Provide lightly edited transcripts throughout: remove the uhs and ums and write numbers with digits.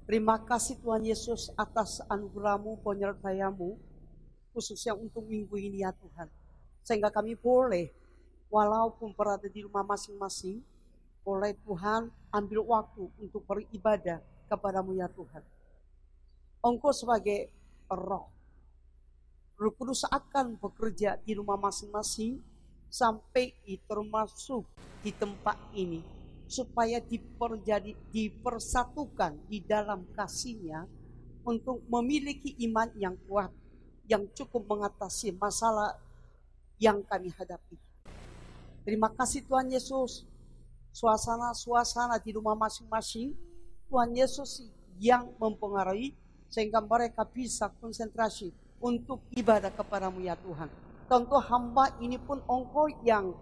Terima kasih Tuhan Yesus atas anugerah-Mu, penyertaan-Mu, khususnya untuk minggu ini ya Tuhan. Sehingga kami boleh, walaupun berada di rumah masing-masing, boleh Tuhan ambil waktu untuk beribadah kepada-Mu ya Tuhan. Engkau sebagai Roh Kudus akan bekerja di rumah masing-masing sampai termasuk di tempat ini, supaya dipersatukan di dalam kasih-Nya untuk memiliki iman yang kuat, yang cukup mengatasi masalah yang kami hadapi. Terima kasih Tuhan Yesus, suasana-suasana di rumah masing-masing, Tuhan Yesus yang mempengaruhi sehingga mereka bisa konsentrasi untuk ibadah kepada-Mu ya Tuhan. Tentu hamba ini pun Engkau yang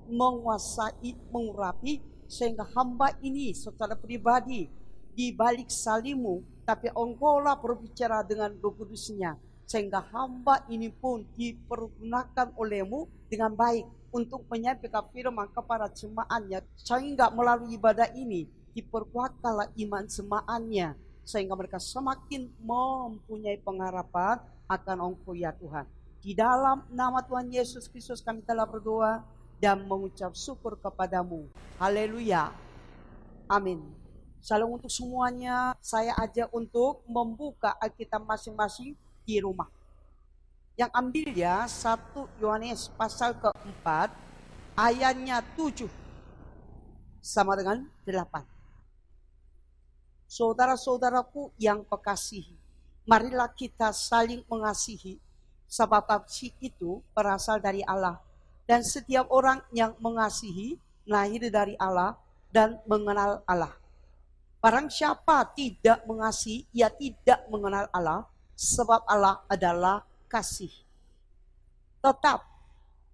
menguasai, mengurapi, sehingga hamba ini secara pribadi di balik salimu, tapi Engkau-lah berbicara dengan Roh Kudus-Nya, sehingga hamba ini pun dipergunakan oleh-Mu dengan baik untuk menyampaikan firman kepada jemaatnya, sehingga melalui ibadah ini diperkuatkanlah iman jemaatnya, sehingga mereka semakin mempunyai pengharapan akan Engkau ya Tuhan. Di dalam nama Tuhan Yesus Kristus kami telah berdoa dan mengucap syukur kepada-Mu. Haleluya. Amin. Salam untuk semuanya. Saya ajak untuk membuka Alkitab masing-masing di rumah. Yang ambil ya 1 Yohanes pasal keempat ayatnya 7 sama dengan 8. Saudara-saudaraku yang kekasihi, marilah kita saling mengasihi, sebab kasih itu berasal dari Allah. Dan setiap orang yang mengasihi lahir dari Allah dan mengenal Allah. Barang siapa tidak mengasihi, ia tidak mengenal Allah, sebab Allah adalah kasih. Tetap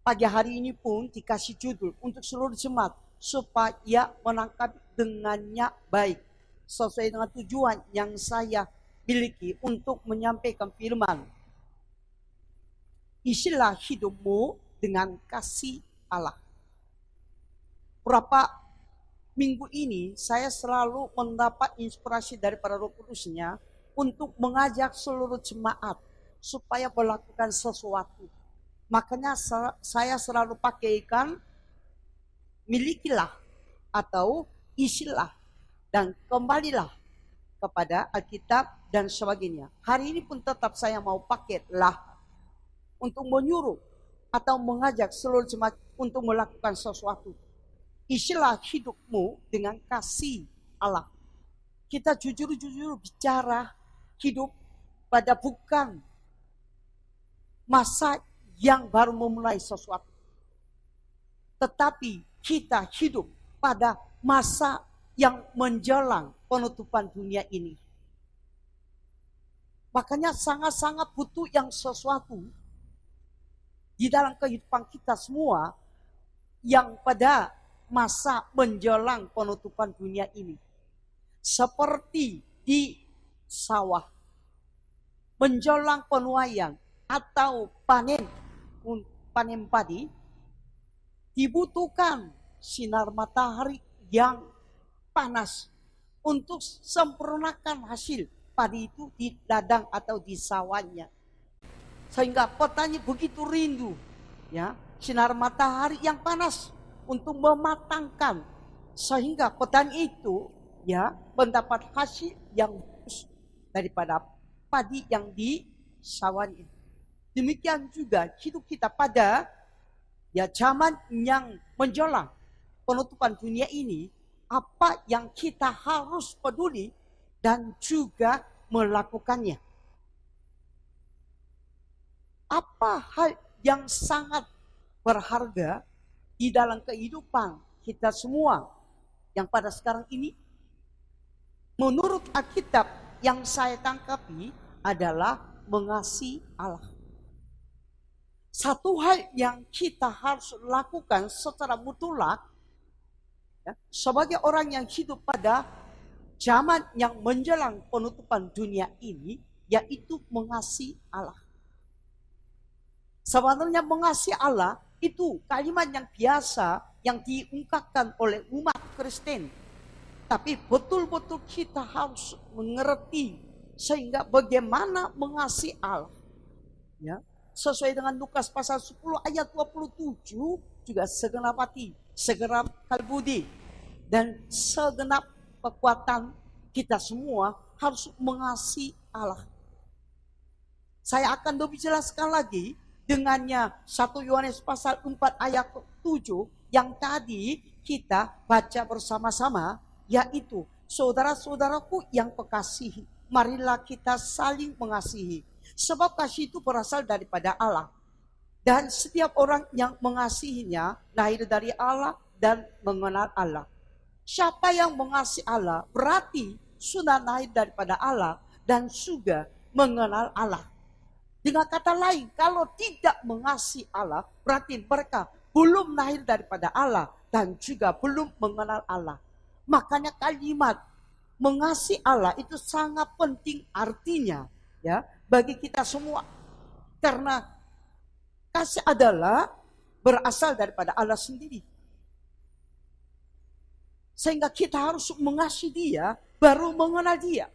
pagi hari ini pun dikasih judul untuk seluruh jemaat supaya menangkap dengannya baik, sesuai dengan tujuan yang saya miliki untuk menyampaikan firman. Isilah hidupmu dengan kasih Allah. Berapa minggu ini saya selalu mendapat inspirasi daripada Roh Kudus-Nya untuk mengajak seluruh jemaat supaya melakukan sesuatu. Makanya saya selalu pakaikan milikilah atau isilah dan kembalilah kepada Alkitab dan sebagainya. Hari ini pun tetap saya mau pakailah untuk menyuruh atau mengajak seluruh jemaat untuk melakukan sesuatu. Isilah hidupmu dengan kasih Allah. Kita jujur-jujur bicara hidup pada bukan masa yang baru memulai sesuatu, tetapi kita hidup pada masa yang menjelang penutupan dunia ini. Makanya sangat-sangat butuh yang sesuatu di dalam kehidupan kita semua yang pada masa menjelang penutupan dunia ini. Seperti di sawah, menjelang penuaian atau panen padi, dibutuhkan sinar matahari yang panas untuk sempurnakan hasil padi itu di ladang atau di sawahnya. Sehingga petani begitu rindu ya sinar matahari yang panas untuk mematangkan, sehingga petani itu ya mendapat hasil yang bagus daripada padi yang di sawahnya. Demikian juga hidup kita pada ya zaman yang menjelang penutupan dunia ini, apa yang kita harus peduli dan juga melakukannya. Apa hal yang sangat berharga di dalam kehidupan kita semua yang pada sekarang ini? Menurut Alkitab yang saya tangkapi adalah mengasihi Allah. Satu hal yang kita harus lakukan secara mutlak ya, sebagai orang yang hidup pada zaman yang menjelang penutupan dunia ini, yaitu mengasihi Allah. Sebenarnya mengasihi Allah itu kalimat yang biasa yang diungkapkan oleh umat Kristen. Tapi betul-betul kita harus mengerti sehingga bagaimana mengasihi Allah. Ya, sesuai dengan Lukas pasal 10 ayat 27 juga segenap hati, segenap kalbudi, dan segenap kekuatan kita semua harus mengasihi Allah. Saya akan lebih jelaskan lagi dengannya 1 Yohanes pasal 4 ayat 7 yang tadi kita baca bersama-sama, yaitu saudara-saudaraku yang kekasihi, marilah kita saling mengasihi. Sebab kasih itu berasal daripada Allah. Dan setiap orang yang mengasihinya lahir dari Allah dan mengenal Allah. Siapa yang mengasihi Allah berarti sudah lahir daripada Allah dan juga mengenal Allah. Dengan kata lain, kalau tidak mengasihi Allah berarti mereka belum lahir daripada Allah dan juga belum mengenal Allah. Makanya kalimat mengasihi Allah itu sangat penting artinya, ya, bagi kita semua. Karena kasih adalah berasal daripada Allah sendiri. Sehingga kita harus mengasihi Dia, baru mengenal Dia.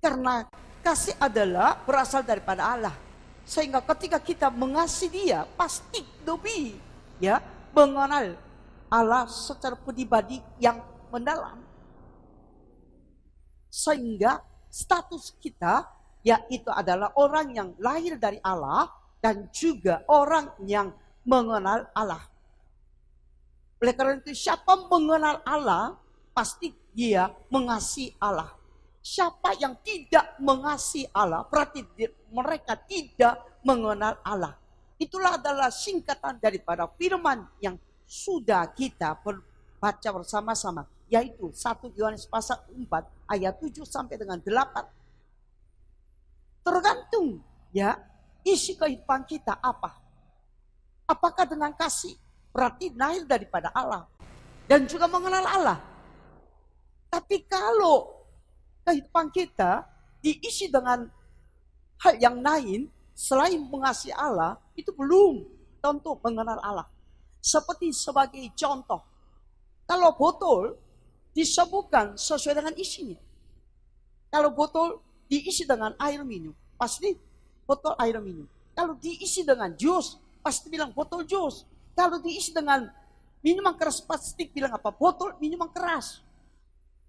Karena kasih adalah berasal daripada Allah. Sehingga ketika kita mengasihi Dia, pasti lebih, ya, mengenal Allah secara pribadi yang mendalam. Sehingga status kita yaitu adalah orang yang lahir dari Allah dan juga orang yang mengenal Allah. Oleh karena itu, siapa mengenal Allah pasti dia mengasihi Allah. Siapa yang tidak mengasihi Allah berarti mereka tidak mengenal Allah. Itulah adalah singkatan daripada firman yang sudah kita baca bersama-sama, yaitu 1 Yohanes pasal 4 ayat 7 sampai dengan 8. Tergantung, ya, isi kehidupan kita apa. Apakah dengan kasih berarti lahir daripada Allah dan juga mengenal Allah. Tapi kalau kehidupan kita diisi dengan hal yang lain selain mengasihi Allah, itu belum tentu mengenal Allah. Seperti sebagai contoh, kalau botol disebutkan sesuai dengan isinya. Kalau botol diisi dengan air minum, pasti botol air minum. Kalau diisi dengan jus, pasti bilang botol jus. Kalau diisi dengan minuman keras, pasti bilang apa? Botol minuman keras.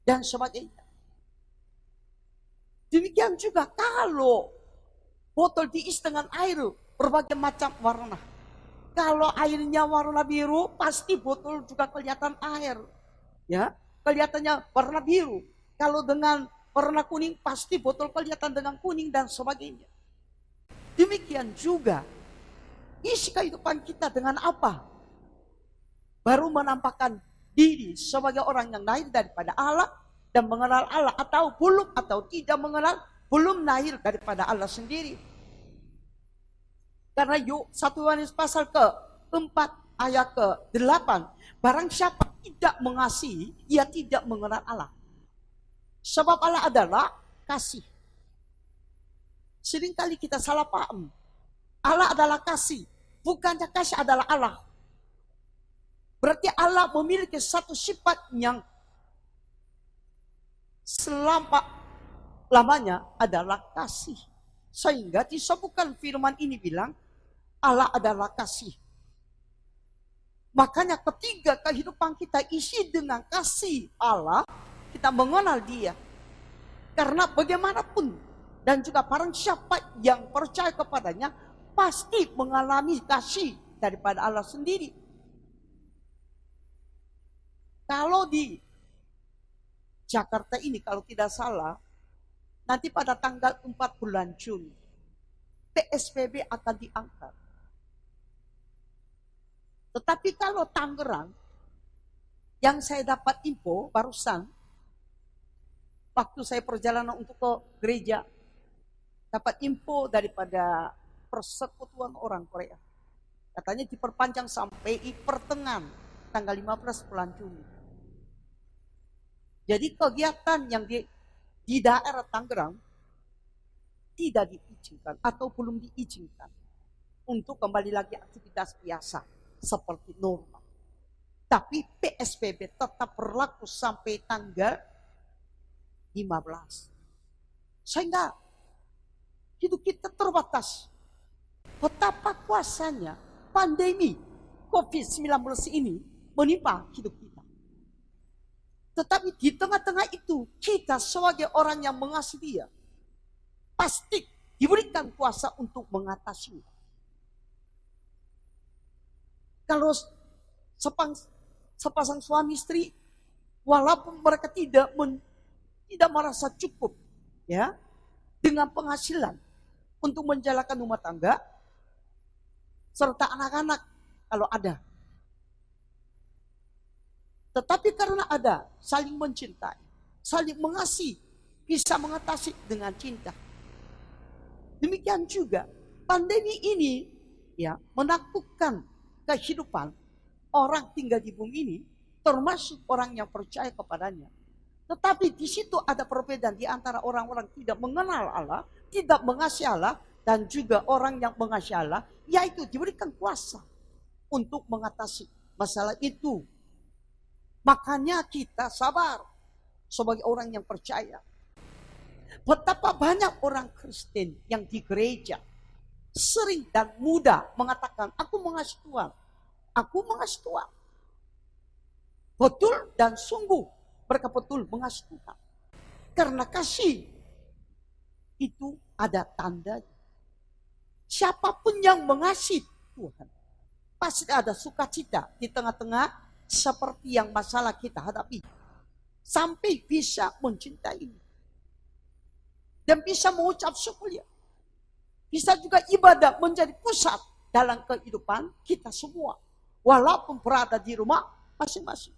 Dan sebagainya. Demikian juga kalau botol diisi dengan air berbagai macam warna. Kalau airnya warna biru, pasti botol juga kelihatan air. Ya, kelihatannya warna biru. Kalau dengan warna kuning, pasti botol kelihatan dengan kuning dan sebagainya. Demikian juga isi kehidupan kita dengan apa? Baru menampakkan diri sebagai orang yang lahir daripada Allah dan mengenal Allah, atau belum atau tidak mengenal, belum lahir daripada Allah sendiri. Karena 1 Yohanes pasal ke-4 ayat ke-8, barang siapa tidak mengasihi, ia tidak mengenal Allah. Sebab Allah adalah kasih. Seringkali kita salah paham. Allah adalah kasih. Bukannya kasih adalah Allah. Berarti Allah memiliki satu sifat yang selama-lamanya adalah kasih. Sehingga disebutkan firman ini bilang, Allah adalah kasih. Makanya ketiga kehidupan kita isi dengan kasih Allah, kita mengenal Dia. Karena bagaimanapun dan juga barang siapa yang percaya kepadanya pasti mengalami kasih daripada Allah sendiri. Kalau di Jakarta ini kalau tidak salah, nanti pada tanggal 4 bulan Juni PSBB akan diangkat. Tetapi kalau Tangerang, yang saya dapat info barusan, waktu saya perjalanan untuk ke gereja, dapat info daripada Persekutuan Orang Korea. Katanya diperpanjang sampai pertengahan tanggal 15 bulan Juni. Jadi kegiatan yang di daerah Tangerang tidak diizinkan atau belum diizinkan untuk kembali lagi aktivitas biasa seperti normal. Tapi PSBB tetap berlaku sampai tanggal 15. Sehingga hidup kita terbatas. Betapa kuasanya pandemi COVID-19 ini menimpa hidup kita. Tetapi di tengah-tengah itu, kita sebagai orang yang mengasihi Dia, pasti diberikan kuasa untuk mengatasi. Kalau sepasang suami istri, walaupun mereka tidak merasa cukup ya dengan penghasilan untuk menjalankan rumah tangga serta anak-anak kalau ada. Tetapi karena ada saling mencintai, saling mengasihi, bisa mengatasi dengan cinta. Demikian juga pandemi ini ya menakutkan kehidupan orang tinggal di bumi ini, termasuk orang yang percaya kepadanya. Tetapi di situ ada perbedaan di antara orang-orang tidak mengenal Allah, tidak mengasihi Allah, dan juga orang yang mengasihi Allah, yaitu diberikan kuasa untuk mengatasi masalah itu. Makanya kita sabar sebagai orang yang percaya. Betapa banyak orang Kristen yang di gereja sering dan mudah mengatakan, aku mengasihi Tuhan. Aku mengasihi Tuhan. Betul dan sungguh mereka betul mengasihi Tuhan. Karena kasih itu ada tandanya. Siapapun yang mengasihi Tuhan, pasti ada sukacita di tengah-tengah seperti yang masalah kita hadapi. Sampai bisa mencintai dan bisa mengucap syukur. Bisa juga ibadah menjadi pusat dalam kehidupan kita semua. Walaupun berada di rumah masing-masing.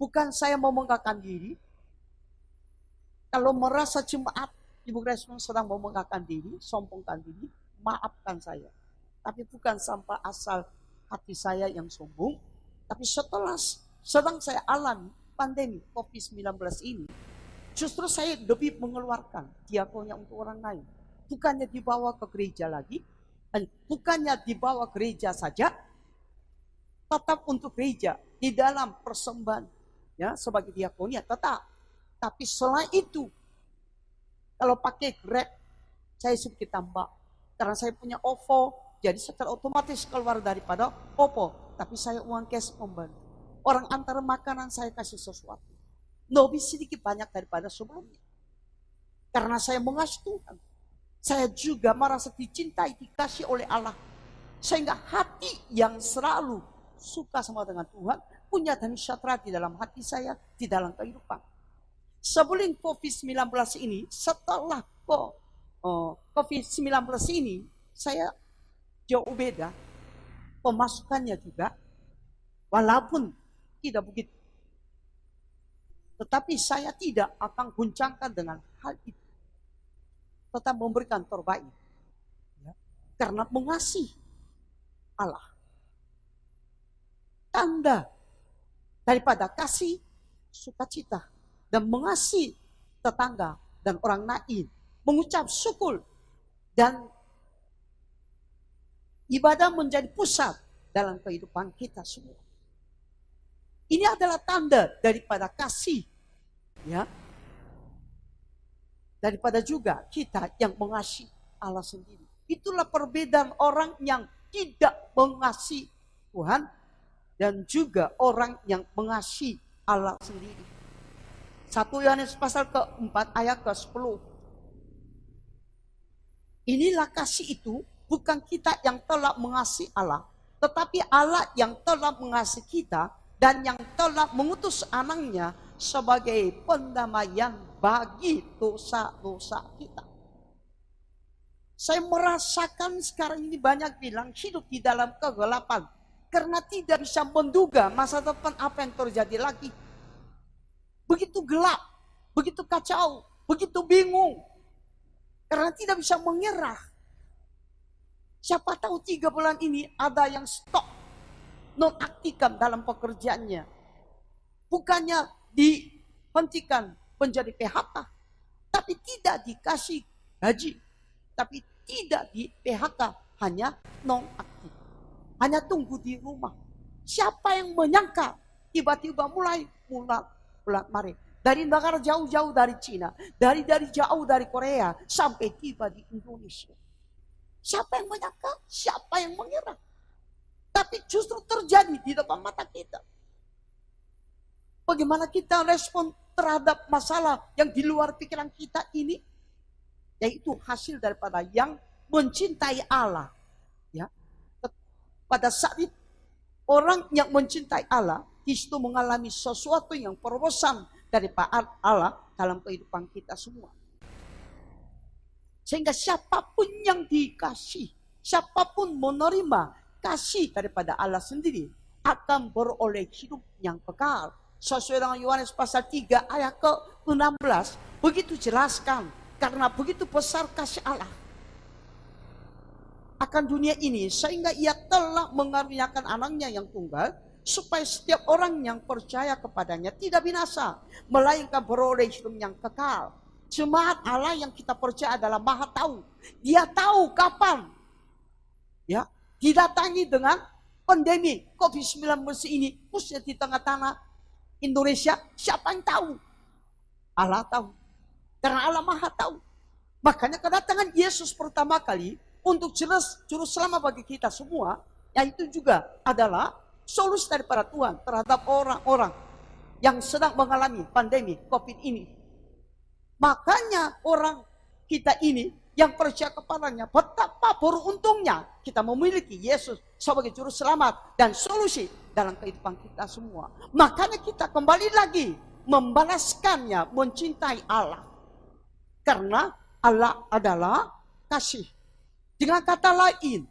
Bukan saya mau mengganggu diri. Kalau merasa jemaat Ibu Grace sedang mau mengganggu diri, sombongkan diri, maafkan saya. Tapi bukan sampai asal hati saya yang sombong. Tapi setelah sedang saya alami pandemi COVID-19 ini, justru saya lebih mengeluarkan diakonnya untuk orang lain. Bukannya dibawa ke gereja lagi, bukannya dibawa gereja saja, tetap untuk gereja di dalam persembahan ya sebagai diakonia tetap. Tapi selain itu, kalau pakai Grab, saya sedikit tambah. Karena saya punya OVO, jadi secara otomatis keluar daripada OVO. Tapi saya uang cash membantu. Orang antar makanan saya kasih sesuatu. Lebih sedikit banyak daripada sebelumnya. Karena saya mengasihi Tuhan. Saya juga merasa dicintai, dikasih oleh Allah. Sehingga hati yang selalu suka sama dengan Tuhan, punya damai sejahtera di dalam hati saya, di dalam kehidupan. Sebelum COVID-19 ini, setelah COVID-19 ini, saya jauh beda. Pemasukannya juga, walaupun tidak begitu. Tetapi saya tidak akan guncangkan dengan hal itu. Tetap memberikan terbaik. Ya. Karena mengasihi Allah. Tanda daripada kasih, sukacita. Dan mengasihi tetangga dan orang lain. Mengucap syukur. Dan ibadah menjadi pusat dalam kehidupan kita semua. Ini adalah tanda daripada kasih. Ya. Daripada juga kita yang mengasihi Allah sendiri. Itulah perbedaan orang yang tidak mengasihi Tuhan dan juga orang yang mengasihi Allah sendiri. 1 Yohanes pasal ke-4 ayat ke-10. Inilah kasih itu, bukan kita yang telah mengasihi Allah, tetapi Allah yang telah mengasihi kita dan yang telah mengutus anaknya sebagai pendamaian bagi dosa-dosa kita. Saya merasakan sekarang ini banyak bilang hidup di dalam kegelapan. Karena tidak bisa menduga masa depan apa yang terjadi lagi. Begitu gelap, begitu kacau, begitu bingung. Karena tidak bisa mengira. Siapa tahu 3 bulan ini ada yang stop, nonaktifkan dalam pekerjaannya. Bukannya dihentikan menjadi PHK, tapi tidak dikasih gaji, tapi tidak di PHK, hanya nonaktif, hanya tunggu di rumah. Siapa yang menyangka tiba-tiba mulai mari dari negara jauh-jauh dari Cina, dari jauh dari Korea sampai tiba di Indonesia. Siapa yang menyangka? Siapa yang mengira? Tapi justru terjadi di depan mata kita. Bagaimana kita respon terhadap masalah yang di luar pikiran kita ini? Yaitu hasil daripada yang mencintai Allah. Ya. Pada saat itu, orang yang mencintai Allah, itu mengalami sesuatu yang perobosan daripada Allah dalam kehidupan kita semua. Sehingga siapapun yang dikasih, siapapun menerima kasih daripada Allah sendiri, akan beroleh hidup yang kekal. Sesuai dengan Yohanes pasal 3 ayat ke-16, begitu jelaskan, karena begitu besar kasih Allah akan dunia ini, sehingga ia telah mengaruniakan anaknya yang tunggal, supaya setiap orang yang percaya kepadanya tidak binasa, melainkan beroleh hidup yang kekal. Jemaat Allah yang kita percaya adalah Maha Tahu. Dia tahu kapan ya didatangi dengan pandemi COVID-19 ini, khususnya di tengah-tengah Indonesia. Siapa yang tahu? Allah tahu. Karena Allah Maha Tahu. Makanya kedatangan Yesus pertama kali untuk juru selamat bagi kita semua, yaitu juga adalah solusi daripada Tuhan terhadap orang-orang yang sedang mengalami pandemi COVID ini. Makanya orang kita ini yang percaya kepadanya, betapa beruntungnya kita memiliki Yesus sebagai juru selamat dan solusi dalam kehidupan kita semua. Makanya kita kembali lagi membalaskannya, mencintai Allah. Karena Allah adalah kasih. Dengan kata lain,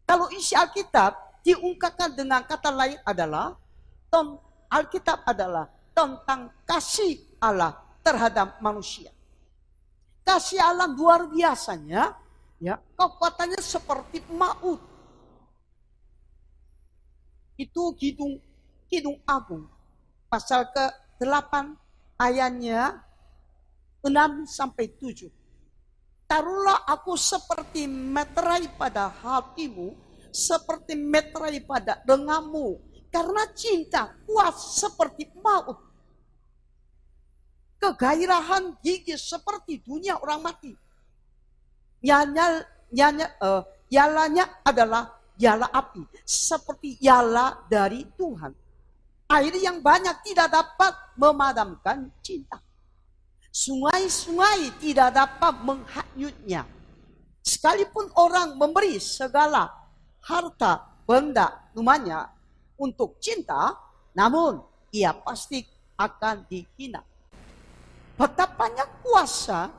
kalau isi Alkitab diungkapkan dengan kata lain adalah, Alkitab adalah tentang kasih Allah terhadap manusia. Kasih Allah luar biasanya, ya, kekuatannya seperti maut. Itu Kidung Agung pasal ke-8 ayatnya 6-7. Taruhlah aku seperti meterai pada hatimu, seperti meterai pada denganmu, karena cinta kuat seperti maut. Kegairahan gigih seperti dunia orang mati. Nyalanya adalah nyala api, seperti nyala dari Tuhan. Air yang banyak tidak dapat memadamkan cinta. Sungai-sungai tidak dapat menghanyutnya. Sekalipun orang memberi segala harta, benda, rumahnya untuk cinta, namun ia pasti akan dihina. Betapanya kuasa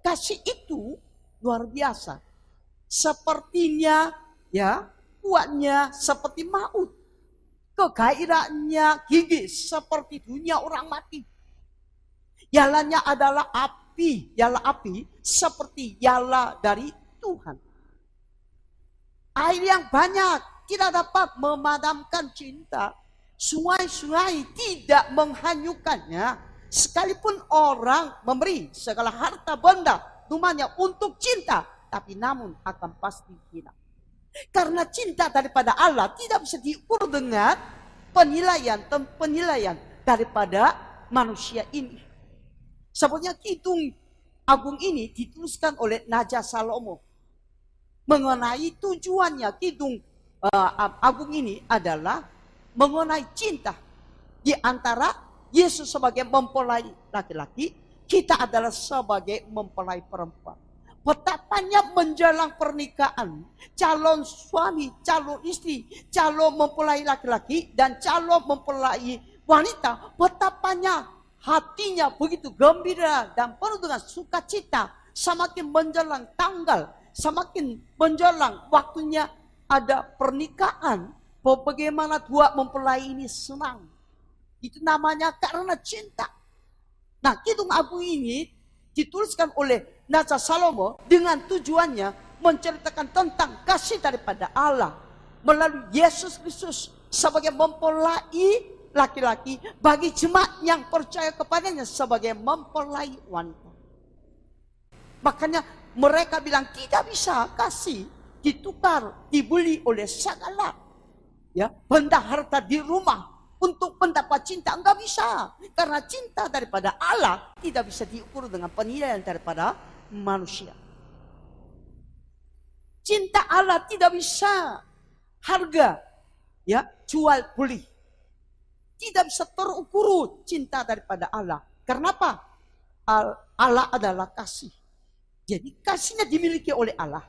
kasih itu luar biasa. Sepertinya ya kuatnya seperti maut. Kegairahannya gigih seperti dunia orang mati. Nyalanya adalah api, nyala api seperti nyala dari Tuhan. Air yang banyak tidak dapat memadamkan cinta. Sungai-sungai tidak menghanyutkannya. Sekalipun orang memberi segala harta benda rumahnya untuk cinta, tapi namun akan pasti hina. Karena cinta daripada Allah tidak bisa diukur dengan penilaian daripada manusia ini. Sebetulnya Kidung Agung ini dituliskan oleh Naja Salomo. Mengenai tujuannya Kidung Agung ini adalah mengenai cinta. Di antara Yesus sebagai mempelai laki-laki, kita adalah sebagai mempelai perempuan. Betapanya menjelang pernikahan, calon suami, calon istri, calon mempelai laki-laki dan calon mempelai wanita, betapanya hatinya begitu gembira dan penuh dengan sukacita. Semakin menjelang tanggal, semakin menjelang waktunya ada pernikahan, bagaimana dua mempelai ini senang. Itu namanya karena cinta. Nah, Kidung Agung ini dituliskan oleh Naja Salomo dengan tujuannya menceritakan tentang kasih daripada Allah melalui Yesus Kristus sebagai mempelai laki-laki bagi jemaat yang percaya kepadanya sebagai mempelai wanita. Makanya mereka bilang tidak bisa kasih ditukar, dibeli oleh segala ya, benda harta di rumah untuk mendapat cinta. Enggak bisa. Karena cinta daripada Allah tidak bisa diukur dengan penilaian daripada manusia. Cinta Allah tidak bisa harga, ya, jual beli. Tidak bisa terukur cinta daripada Allah. Kenapa? Allah adalah kasih. Jadi kasihnya dimiliki oleh Allah.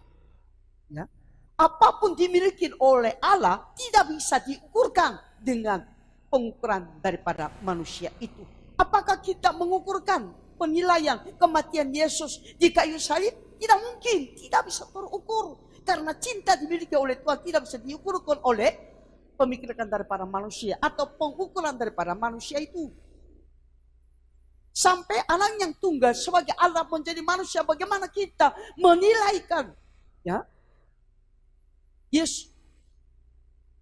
Ya. Apapun dimiliki oleh Allah tidak bisa diukurkan dengan pengukuran daripada manusia itu. Apakah kita mengukurkan penilaian kematian Yesus di kayu salib? Tidak mungkin, tidak bisa terukur. Karena cinta dimiliki oleh Tuhan tidak bisa diukurkan oleh pemikiran daripada manusia atau pengukuran daripada manusia itu. Sampai anak yang tunggal sebagai Allah menjadi manusia, bagaimana kita menilaikan, ya, Yesus,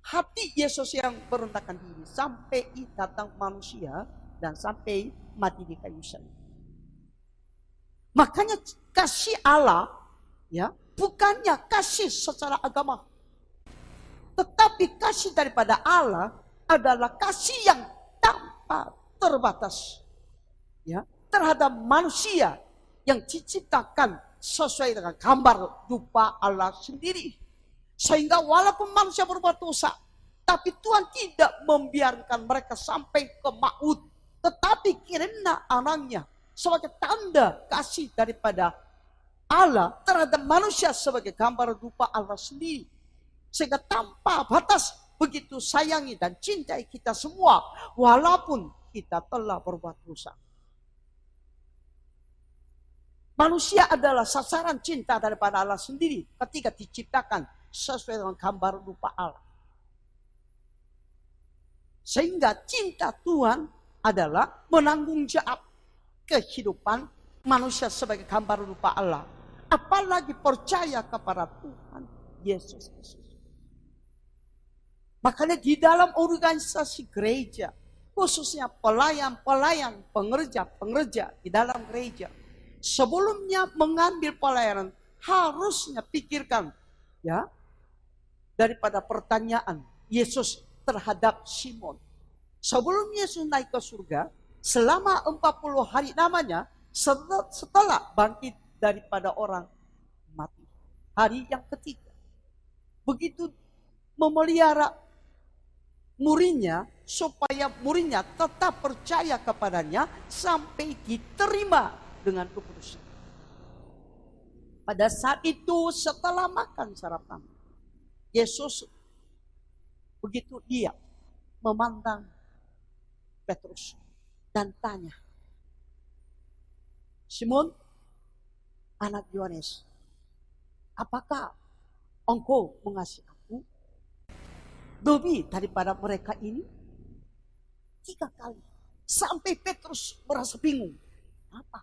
hati Yesus yang merendahkan diri sampai datang manusia dan sampai mati di kayu salib. Makanya kasih Allah, ya, bukannya kasih secara agama, tetapi kasih daripada Allah adalah kasih yang tanpa terbatas, ya, terhadap manusia yang diciptakan sesuai dengan gambar rupa Allah sendiri. Sehingga walaupun manusia berbuat dosa, tapi Tuhan tidak membiarkan mereka sampai ke maut, tetapi kirimnya anaknya sebagai tanda kasih daripada Allah terhadap manusia sebagai gambar rupa Allah sendiri. Sehingga tanpa batas begitu sayangi dan cintai kita semua walaupun kita telah berbuat dosa. Manusia adalah sasaran cinta daripada Allah sendiri ketika diciptakan sesuai dengan gambar rupa Allah. Sehingga cinta Tuhan adalah menanggung jawab kehidupan manusia sebagai gambar rupa Allah. Apalagi percaya kepada Tuhan Yesus Kristus. Makanya di dalam organisasi gereja, khususnya pelayan-pelayan, pengerja-pengerja di dalam gereja, sebelumnya mengambil pelayanan harusnya pikirkan, ya, daripada pertanyaan Yesus terhadap Simon. Sebelum Yesus naik ke surga, selama 40 hari namanya, setelah bangkit daripada orang mati. Hari yang ketiga. Begitu memelihara muridnya, supaya muridnya tetap percaya kepadanya sampai diterima dengan kekudusan. Pada saat itu setelah makan sarapan, Yesus begitu dia memandang Petrus dan tanya, Simon, anak Yohanes, apakah engkau mengasihi aku lebih daripada mereka ini? 3 kali. Sampai Petrus merasa bingung. Apa?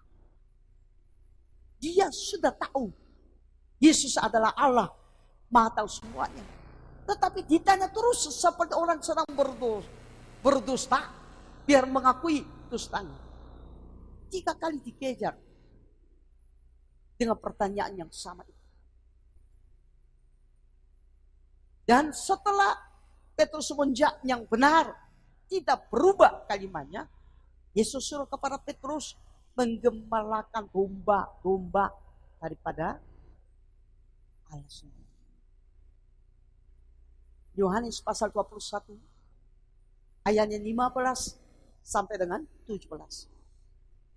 Dia sudah tahu Yesus adalah Allah, Maha tahu semuanya. Tetapi ditanya terus seperti orang sedang berdusta, biar mengakui dustanya. 3 kali dikejar dengan pertanyaan yang sama itu. Dan setelah Petrus semenjak yang benar tidak berubah kalimatnya, Yesus suruh kepada Petrus menggembalakan domba-domba daripada Allah sendiri. Yohanes pasal 21 ayatnya 15 sampai dengan 17.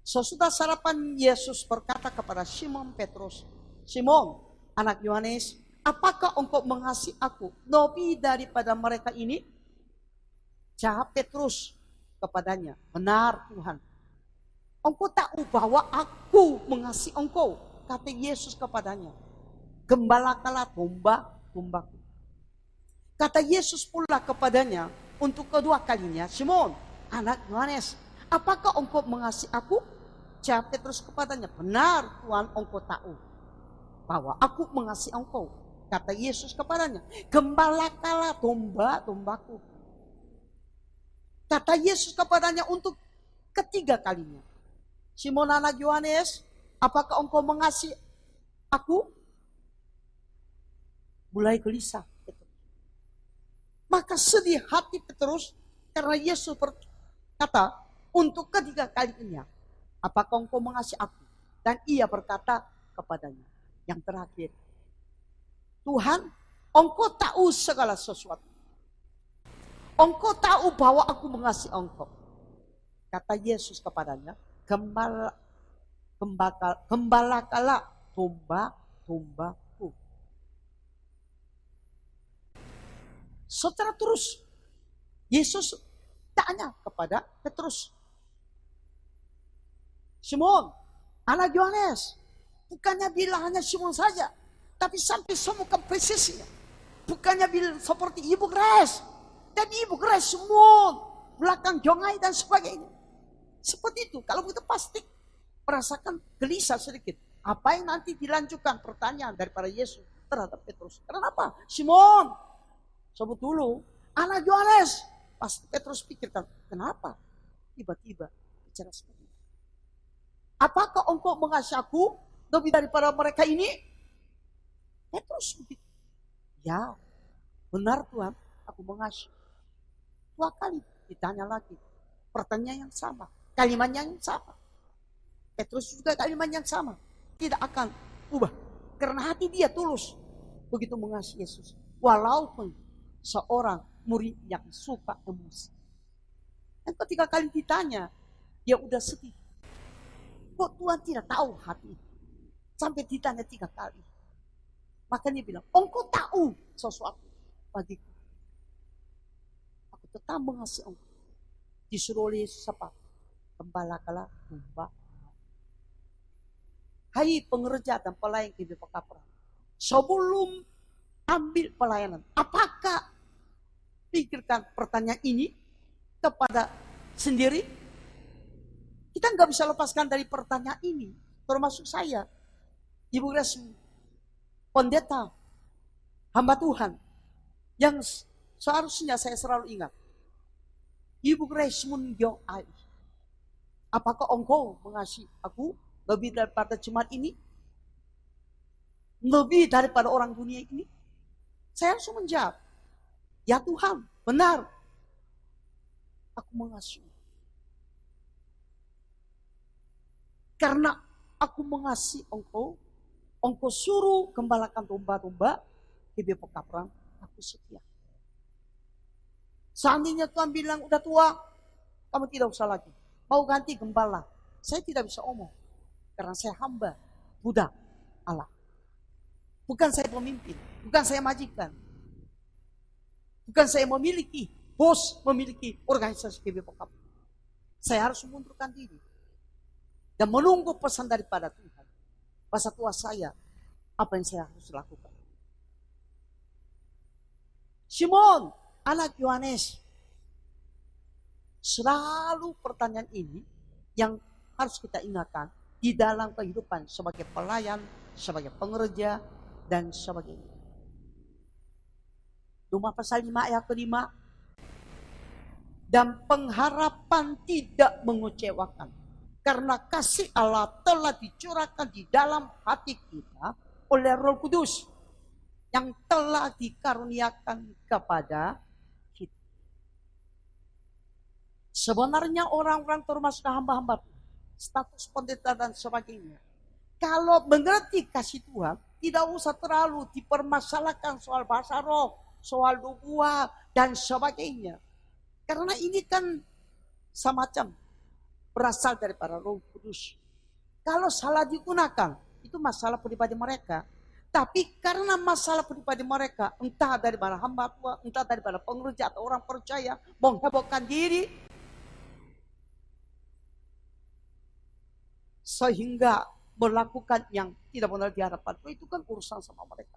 Sesudah sarapan Yesus berkata kepada Simon Petrus, Simon, anak Yohanes, apakah engkau mengasihi aku lebih daripada mereka ini? Jawab Petrus kepadanya, benar Tuhan. Engkau tahu bahwa aku mengasihi engkau. Kata Yesus kepadanya, gembalakanlah domba-dombaku. Kata Yesus pula kepadanya untuk kedua kalinya, Simon, anak Yohanes, apakah engkau mengasihi aku? Jawab Petrus kepadanya, benar Tuhan, engkau tahu bahwa aku mengasihi engkau. Kata Yesus kepadanya, gembalakanlah domba-dombaku. Kata Yesus kepadanya untuk ketiga kalinya, Simon anak Yohanes, apakah engkau mengasihi aku? Mulai gelisah. Maka sedih hati Petrus karena Yesus berkata untuk ketiga kalinya, apakah engkau mengasihi aku? Dan ia berkata kepadanya yang terakhir, Tuhan, engkau tahu segala sesuatu. Engkau tahu bahwa aku mengasihi engkau. Kata Yesus kepadanya, gembalakanlah domba-dombaku. Setelah terus Yesus tanya kepada Petrus, Simon, anak Yohanes, bukannya bilang hanya Simon saja, tapi sampai semua ke presisinya. Bukannya bilang seperti Ibu Grace, tapi Ibu Grace Simon, belakang Jongai dan sebagainya. Seperti itu, kalau kita pasti merasakan gelisah sedikit. Apa yang nanti dilanjutkan pertanyaan daripada Yesus terhadap Petrus. Kenapa? Simon, sebut dulu, anak Yohanes. Pasti Petrus pikirkan, kenapa tiba-tiba bicara seperti itu? Apakah engkau mengasihi aku lebih daripada mereka ini? Petrus begitu. Ya, benar Tuhan, aku mengasihi. 2 kali ditanya lagi. Pertanyaan yang sama, kalimat yang sama. Petrus juga kalimat yang sama. Tidak akan ubah. Karena hati dia tulus. Begitu mengasihi Yesus. Walaupun seorang murid yang suka emosi. Dan ketika kali ditanya, dia udah sedih. Kok Tuhan tidak tahu hati? Sampai ditanya 3 kali. Maka dia bilang, engkau tahu sesuatu bagiku. Aku tetap mengasihi engkau. Disuruh oleh Yesus apa? Gembalakanlah domba. Hai pengerja dan pelayan GBP Kapra. Sebelum ambil pelayanan, apakah pikirkan pertanyaan ini kepada sendiri? Kita nggak bisa lepaskan dari pertanyaan ini, termasuk saya, Ibu Grace, pendeta, hamba Tuhan, yang seharusnya saya selalu ingat. Ibu Grace Mungyong Ai, apakah engkau mengasihi aku lebih daripada jemaat ini? Lebih daripada orang dunia ini? Saya harus menjawab, ya Tuhan, benar. Aku mengasihi. Karena aku mengasihi engkau, engkau suruh gembalakan domba-domba di bepok kaprang, aku setia. Seandainya Tuhan bilang, udah tua, kamu tidak usah lagi. Mau ganti gembala. Saya tidak bisa omong. Karena saya hamba, budak Allah. Bukan saya pemimpin, bukan saya majikan. Bukan saya memiliki bos, memiliki organisasi GBP Kapra. Saya harus mengundurkan diri. Dan menunggu pesan daripada Tuhan. Masa tua saya, apa yang saya harus lakukan. Simon, anak Yohanes. Selalu pertanyaan ini yang harus kita ingatkan di dalam kehidupan sebagai pelayan, sebagai pengerja, dan sebagainya. Roma pasal 5 ayat ke-5. Dan pengharapan tidak mengecewakan. Karena kasih Allah telah dicurahkan di dalam hati kita oleh Roh Kudus yang telah dikaruniakan kepada kita. Sebenarnya orang-orang termasuk hamba-hamba, status pendeta dan sebagainya, kalau mengerti kasih Tuhan, tidak usah terlalu dipermasalahkan soal bahasa roh, soal nubuat dan sebagainya. Karena ini kan semacam berasal daripada Roh Kudus. Kalau salah digunakan, itu masalah pribadi mereka. Tapi karena masalah pribadi mereka, entah daripada hamba Tuhan, entah daripada pengerja atau orang percaya, menghebohkan diri, sehingga melakukan yang tidak benar di hadapan Tuhan, itu kan urusan sama mereka.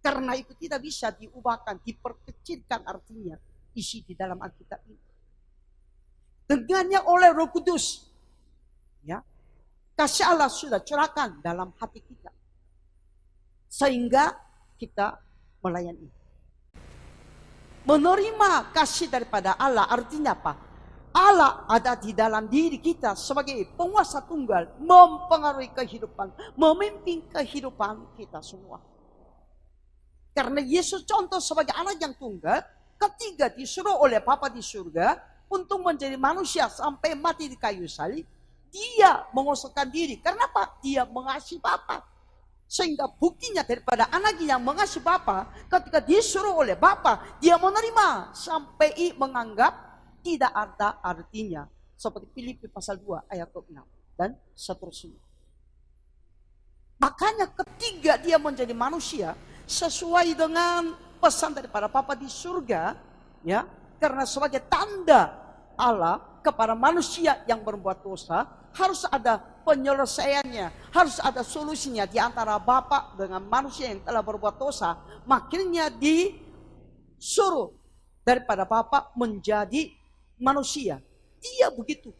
Karena itu tidak bisa diubahkan, diperkecilkan artinya isi di dalam Alkitab ini. Dengannya oleh Roh Kudus, ya, kasih Allah sudah curahkan dalam hati kita, sehingga kita melayani. Menerima kasih daripada Allah artinya apa? Allah ada di dalam diri kita sebagai penguasa tunggal, mempengaruhi kehidupan, memimpin kehidupan kita semua. Karena Yesus contoh sebagai anak yang tunggal, ketika disuruh oleh Bapa di surga untuk menjadi manusia sampai mati di kayu salib, dia mengosongkan diri. Karena apa? Dia mengasihi Bapa. Sehingga buktinya daripada anak yang mengasihi Bapa, ketika disuruh oleh Bapa, dia menerima sampai menganggap tidak ada artinya. Seperti Filipi pasal 2 ayat 6 dan seterusnya. Makanya ketika dia menjadi manusia, sesuai dengan pesan daripada Bapa di surga, ya, karena sebagai tanda Allah kepada manusia yang berbuat dosa, harus ada penyelesaiannya, harus ada solusinya di antara Bapa dengan manusia yang telah berbuat dosa. Makanya disuruh daripada Bapa menjadi manusia. Dia begitu.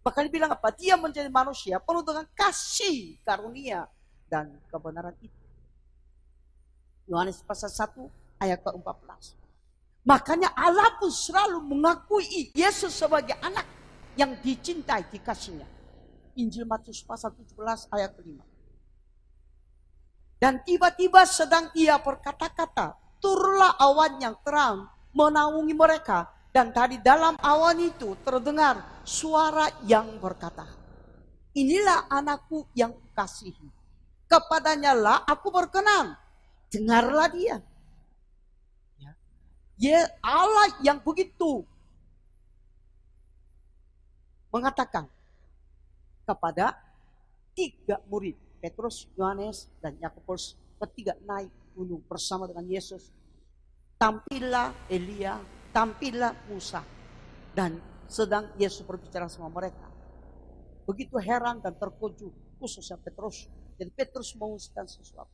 Bahkan dibilang apa? Dia menjadi manusia penuh dengan kasih, karunia, dan kebenaran itu. Yohanes pasal 1 ayat ke-14. Makanya Allah pun selalu mengakui Yesus sebagai anak yang dicintai, dikasihnya. Injil Matius pasal 17 ayat ke-5. Dan tiba-tiba sedang ia berkata-kata, turunlah awan yang terang menaungi mereka. Dan dari dalam awan itu terdengar suara yang berkata, inilah anakku yang kukasihi. Kepadanya lah aku berkenan. Dengarlah dia. Ya, Allah yang begitu mengatakan kepada 3 murid, Petrus, Yohanes, dan Yakobus, ketiga naik gunung bersama dengan Yesus. Tampillah Elia, tampillah Musa, dan sedang Yesus berbicara sama mereka. Begitu heran dan terkejut, khususnya Petrus. Jadi Petrus mengusirkan sesuatu.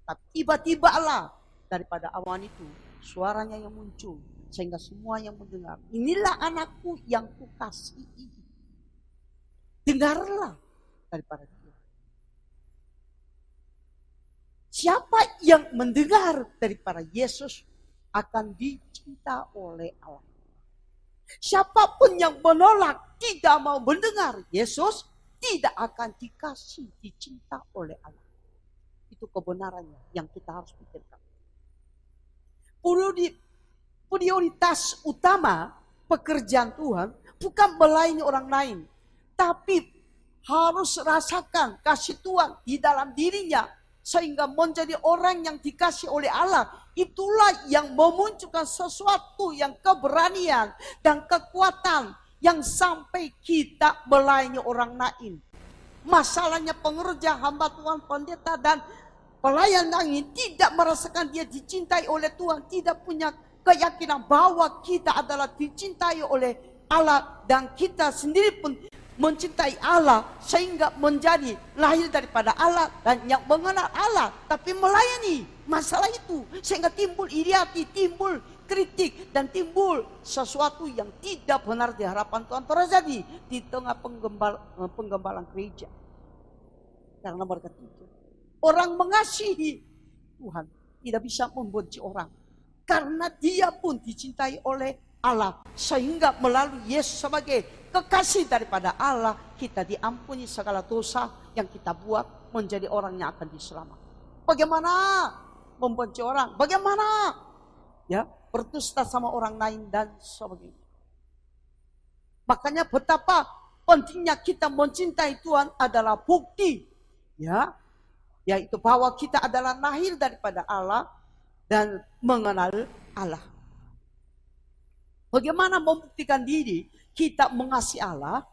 Tapi tiba-tiba lah daripada awan itu suaranya yang muncul, sehingga semua yang mendengar, inilah anakku yang kukasihi. Dengarlah daripada dia. Siapa yang mendengar daripada Yesus akan dicinta oleh Allah. Siapapun yang menolak, tidak mau mendengar Yesus, tidak akan dikasih, dicinta oleh Allah. Itu kebenarannya yang kita harus pikirkan. Prioritas utama pekerjaan Tuhan bukan melayani orang lain, tapi harus rasakan kasih Tuhan di dalam dirinya sehingga menjadi orang yang dikasih oleh Allah. Itulah yang memunculkan sesuatu yang keberanian dan kekuatan yang sampai kita melayani orang lain. Masalahnya pengerja, hamba Tuhan, pendeta dan pelayan lain tidak merasakan dia dicintai oleh Tuhan, tidak punya keyakinan bahwa kita adalah dicintai oleh Allah dan kita sendiri pun mencintai Allah sehingga menjadi lahir daripada Allah dan yang mengenal Allah tapi melayani masalah itu sehingga timbul iriati, timbul kritik dan timbul sesuatu yang tidak benar di hadapan Tuhan terjadi di tengah penggembalaan gereja. Karena mereka itu orang mengasihi Tuhan tidak bisa membenci orang karena dia pun dicintai oleh Allah sehingga melalui Yesus sebagai kekasih daripada Allah kita diampuni segala dosa yang kita buat menjadi orang yang akan diselamatkan. Bagaimana membenci orang? Bagaimana ya berdusta sama orang lain dan sebagainya. Makanya betapa pentingnya kita mencintai Tuhan adalah bukti ya, yaitu bahwa kita adalah lahir daripada Allah dan mengenal Allah. Bagaimana membuktikan diri kita mengasihi Allah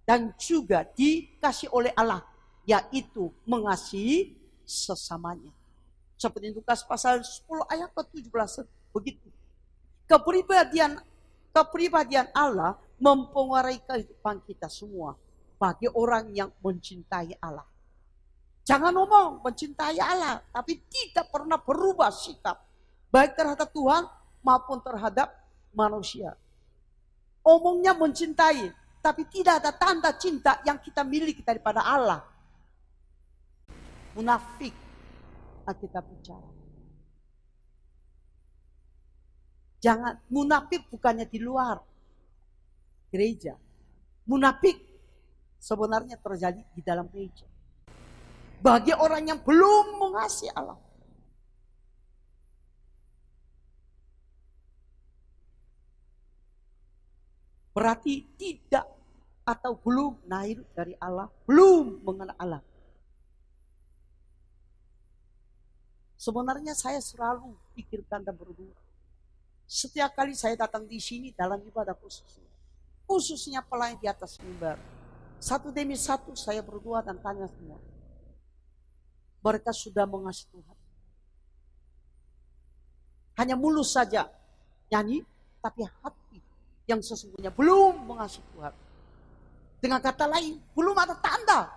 dan juga dikasih oleh Allah, yaitu mengasihi sesamanya. Seperti Lukas pasal 10 ayat ke-17 begitu. Kepribadian Allah mempengaruhi kehidupan kita semua bagi orang yang mencintai Allah. Jangan ngomong mencintai Allah, tapi tidak pernah berubah sikap, baik terhadap Tuhan maupun terhadap manusia. Omongnya mencintai, tapi tidak ada tanda cinta yang kita miliki daripada Allah. Munafik kita bicara. Jangan, munafik bukannya di luar gereja. Munafik sebenarnya terjadi di dalam gereja. Bagi orang yang belum mengasihi Allah. berarti tidak atau belum lahir dari Allah, belum mengenal Allah. Sebenarnya saya selalu pikirkan dan berdoa. Setiap kali saya datang di sini dalam ibadah khususnya pelayan di atas mimbar, satu demi satu saya berdoa dan tanya semua. Mereka sudah mengasihi Tuhan. Hanya mulut saja nyanyi, tapi hati yang sesungguhnya belum mengasihi Tuhan. Dengan kata lain, belum ada tanda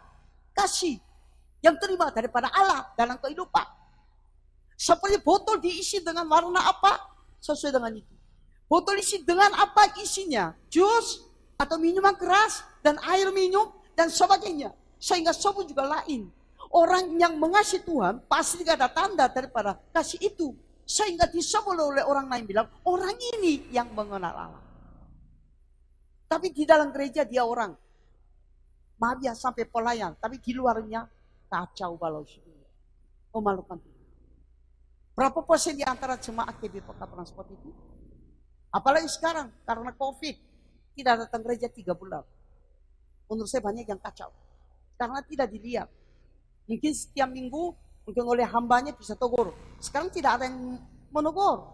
kasih yang terima daripada Allah dalam kehidupan. Seperti botol diisi dengan warna apa? Sesuai dengan itu. Botol isi dengan apa isinya? Jus atau minuman keras dan air minum dan sebagainya. Sehingga semua juga lain. Orang yang mengasihi Tuhan pasti tidak ada tanda daripada kasih itu. Sehingga disebut oleh orang lain bilang, orang ini yang mengenal Allah. Tapi di dalam gereja dia orang maaf ya sampai pelayan, tapi di luarnya kacau balau. Memalukan Tuhan. Berapa persen di antara jemaat KBPK Transport itu? Apalagi sekarang karena COVID tidak datang gereja 3 bulan. Menurut saya banyak yang kacau. Karena tidak dilihat. Mungkin setiap minggu mungkin oleh hambanya bisa tegur. Sekarang tidak ada yang menegur.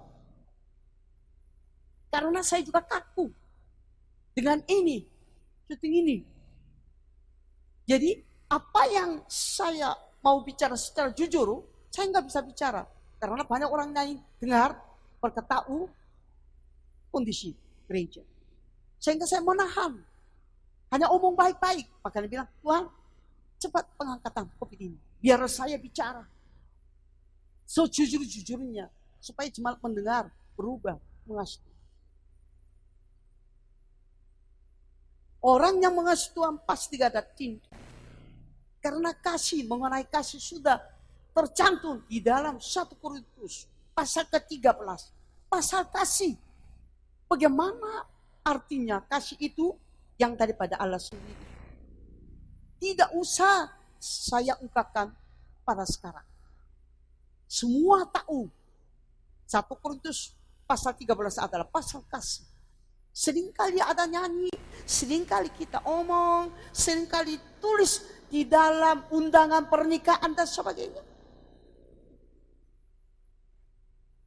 Karena saya juga kaku dengan ini, syuting ini. Jadi apa yang saya mau bicara secara jujur, saya nggak bisa bicara. Karena banyak orang lain dengar, berketahu kondisi gereja. Sehingga saya menahan. Hanya omong baik-baik. Makanya bilang, Tuhan, cepat pengangkatan COVID ini. Biar saya bicara. Sejujur-jujurnya. Supaya jemaat mendengar, berubah, mengasihi. Orang yang mengasihi Tuhan pasti gak ada cinta. Karena kasih, mengenai kasih sudah tercantum di dalam 1 Korintus pasal ke-13. Pasal kasih. Bagaimana artinya kasih itu yang daripada Allah sendiri. Tidak usah saya ungkapkan pada sekarang. Semua tahu 1 Korintus pasal 13 adalah pasal kasih. Seringkali ada nyanyi, seringkali kita omong, seringkali tulis di dalam undangan pernikahan dan sebagainya.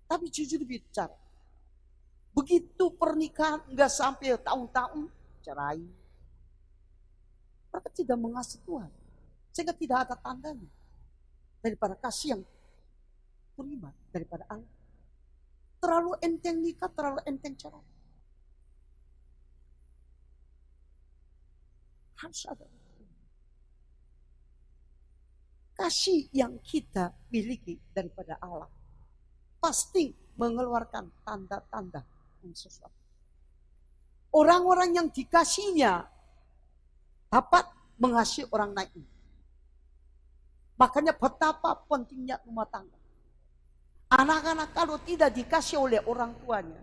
Tapi jujur bicara, begitu pernikahan enggak sampai tahun-tahun cerai. Mereka tidak mengasihi Tuhan. Sehingga tidak ada tandanya daripada kasih yang terima daripada Allah. Terlalu enteng nikah, terlalu enteng cerai. Harus ada kasih yang kita miliki daripada Allah. Pasti mengeluarkan tanda-tanda yang sesuatu. Orang-orang yang dikasihnya dapat mengasihi orang lain. Makanya betapa pentingnya rumah tangga. Anak-anak kalau tidak dikasih oleh orang tuanya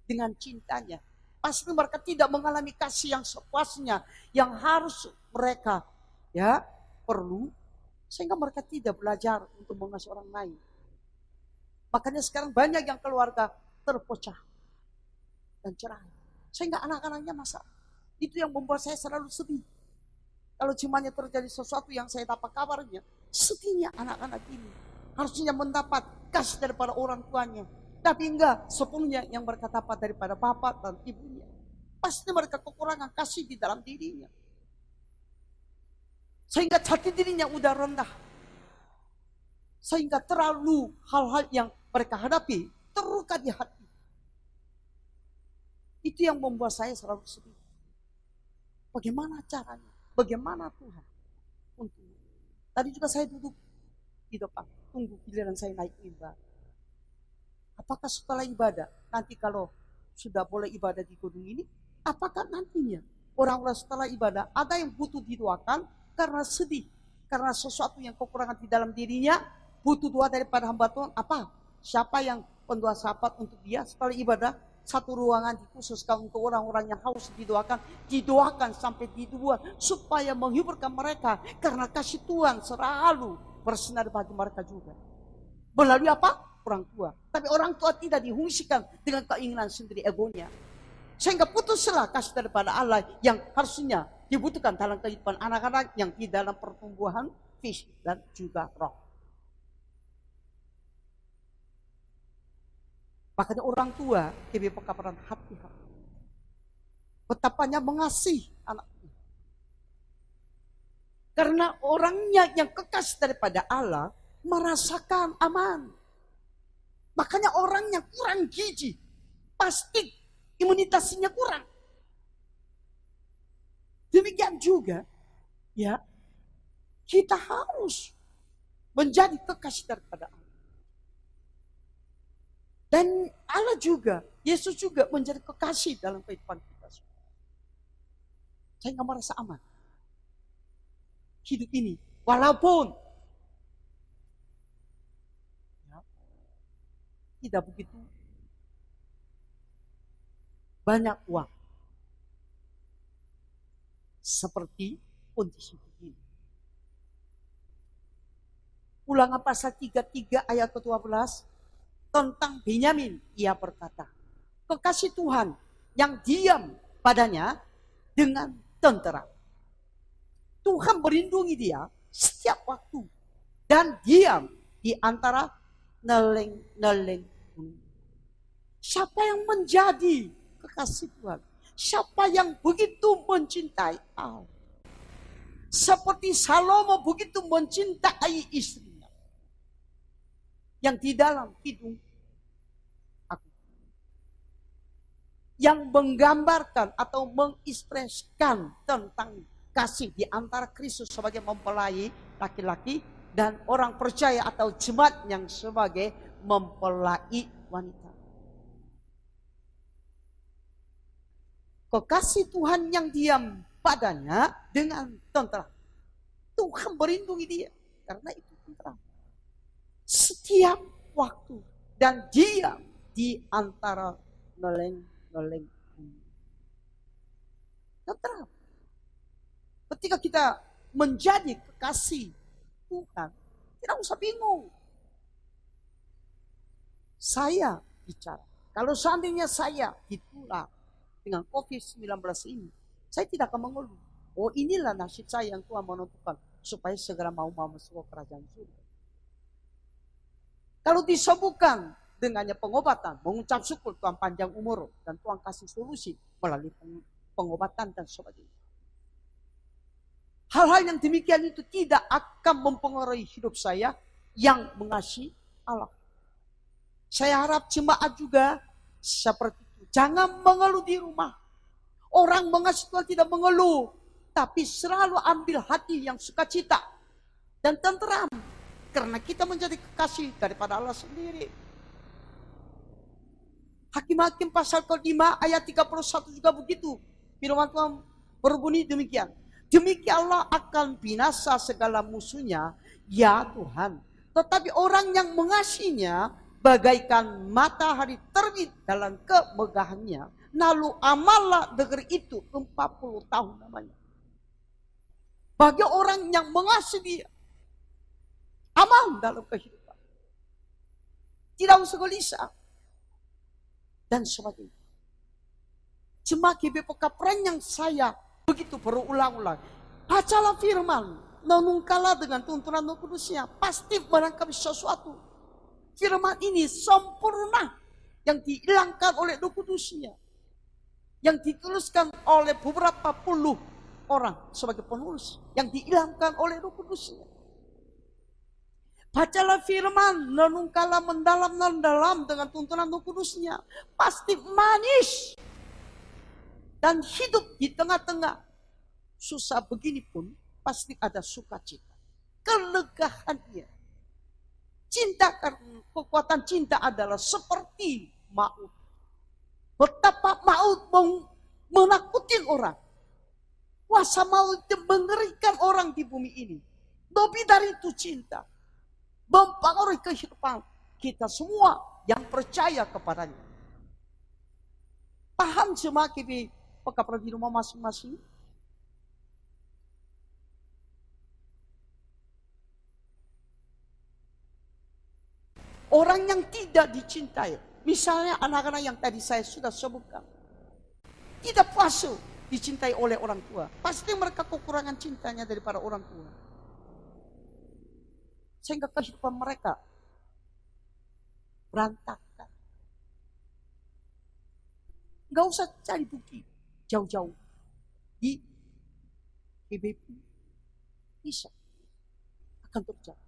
dengan cintanya, pasti mereka tidak mengalami kasih yang sepuasnya, yang harus mereka perlu, sehingga mereka tidak belajar untuk mengasihi orang lain. Makanya sekarang banyak yang keluarga terpecah dan cerai. Sehingga anak-anaknya masalah. Itu yang membuat saya selalu sedih. Kalau cumanya terjadi sesuatu yang saya dapat kabarnya, sedihnya anak-anak ini. Harusnya mendapat kasih daripada orang tuanya. Tapi enggak, sepenuhnya yang mereka dapat daripada bapak dan ibunya. Pasti mereka kekurangan kasih di dalam dirinya. Sehingga jati dirinya udah rendah. Sehingga terlalu hal-hal yang mereka hadapi terluka di hati. Itu yang membuat saya selalu sedih. Bagaimana caranya? Bagaimana Tuhan? Tadi juga saya duduk di depan, tunggu giliran saya naik ibadah. Apakah setelah ibadah, nanti kalau sudah boleh ibadah di gedung ini, apakah nantinya orang-orang setelah ibadah ada yang butuh didoakan karena sedih, karena sesuatu yang kekurangan di dalam dirinya, butuh doa daripada hamba Tuhan? Apa? Siapa yang pendoa sahabat untuk dia setelah ibadah? Satu ruangan dikhususkan untuk orang-orang yang haus didoakan sampai dibuat supaya menghiburkan mereka, karena kasih Tuhan selalu bersinar bagi mereka juga. Melalui apa? Orang tua. Tapi orang tua tidak dihungsikan dengan keinginan sendiri egonya. Sehingga putuslah kasih daripada Allah yang harusnya dibutuhkan dalam kehidupan anak-anak yang di dalam pertumbuhan fisik dan juga roh. Makanya orang tua lebih pekaparan hati-hati. Betapanya mengasihi anaknya. Karena orangnya yang kekasih daripada Allah merasakan aman. Makanya orang yang kurang gizi pasti imunitasnya kurang. Demikian juga, ya, kita harus menjadi kekasih daripada Allah. Dan Allah juga, Yesus juga menjadi kekasih dalam kehidupan kita. Saya nggak merasa aman. Hidup ini, walaupun ya, tidak begitu banyak uang. Seperti kondisi begini. Ulangan pasal 33 ayat ke-12 tentang Benyamin. Ia berkata, kekasih Tuhan yang diam padanya dengan tentera. Tuhan melindungi dia setiap waktu dan diam di antara neleng-neleng. Siapa yang menjadi kekasih Tuhan? Siapa yang begitu mencintai Allah? Seperti Salomo begitu mencintai istrinya. Yang di dalam hidung aku. Yang menggambarkan atau mengekspresikan tentang kasih di antara Kristus sebagai mempelai laki-laki dan orang percaya atau jemaat yang sebagai mempelai wanita. Kekasih Tuhan yang diam padanya dengan tentram. Tuhan melindungi dia karena itu tentram. Setiap waktu dan diam di antara neleng-neleng. Tentram. Ketika kita menjadi kekasih Tuhan, tidak usah bingung. Saya bicara. Kalau seandainya saya ditolak dengan COVID-19 ini, saya tidak akan mengeluh. Oh, inilah nasib saya yang Tuhan menentukan supaya segera mau masuk ke kerajaan surga. Kalau disembuhkan dengannya pengobatan, mengucap syukur Tuhan panjang umur dan Tuhan kasih solusi melalui pengobatan dan sebagainya. Hal-hal yang demikian itu tidak akan mempengaruhi hidup saya yang mengasihi Allah. Saya harap jemaat juga seperti itu. Jangan mengeluh di rumah. Orang mengasihi Tuhan tidak mengeluh, tapi selalu ambil hati yang sukacita dan tenteram. Karena kita menjadi kekasih daripada Allah sendiri. Hakim-Hakim pasal ke-5 ayat 31 juga begitu. Firman Tuhan berbunyi demikian. Demikianlah akan binasa segala musuhnya, ya Tuhan. Tetapi orang yang mengasihinya bagaikan matahari terbit dalam kemegahannya. Lalu amallah negeri itu 40 tahun namanya. Bagi orang yang mengasihi dia, amal dalam kehidupan. Tidak usah gelisah. Dan sebagainya. Jemaat GBPK yang saya begitu berulang-ulang. Bacalah firman. Renungkanlah dengan tuntunan Roh Kudusnya. Pasti menangkap sesuatu. Firman ini sempurna. Yang dihilangkan oleh Roh Kudusnya. Yang dituliskan oleh beberapa puluh orang sebagai penulis. Yang dihilangkan oleh Roh Kudusnya. Bacalah firman, renungkanlah mendalam-dalam dengan tuntunan Roh Kudusnya. Pasti manis. Dan hidup di tengah-tengah susah begini pun pasti ada sukacita. Kelegahannya. Cinta, kekuatan cinta adalah seperti maut. Betapa maut menakutin orang. Kuasa maut itu mengerikan orang di bumi ini. Lebih dari itu cinta. Mempengaruhi kehidupan kita semua yang percaya kepadanya. Paham jemaat KBP pekapra di rumah masing-masing? Orang yang tidak dicintai, misalnya anak-anak yang tadi saya sudah sebutkan. tidak puas dicintai oleh orang tua. Pasti mereka kekurangan cintanya daripada orang tua. Sehingga kehidupan mereka berantakan. Nggak usah cari bukti jauh-jauh. Di PBB bisa akan terjadi.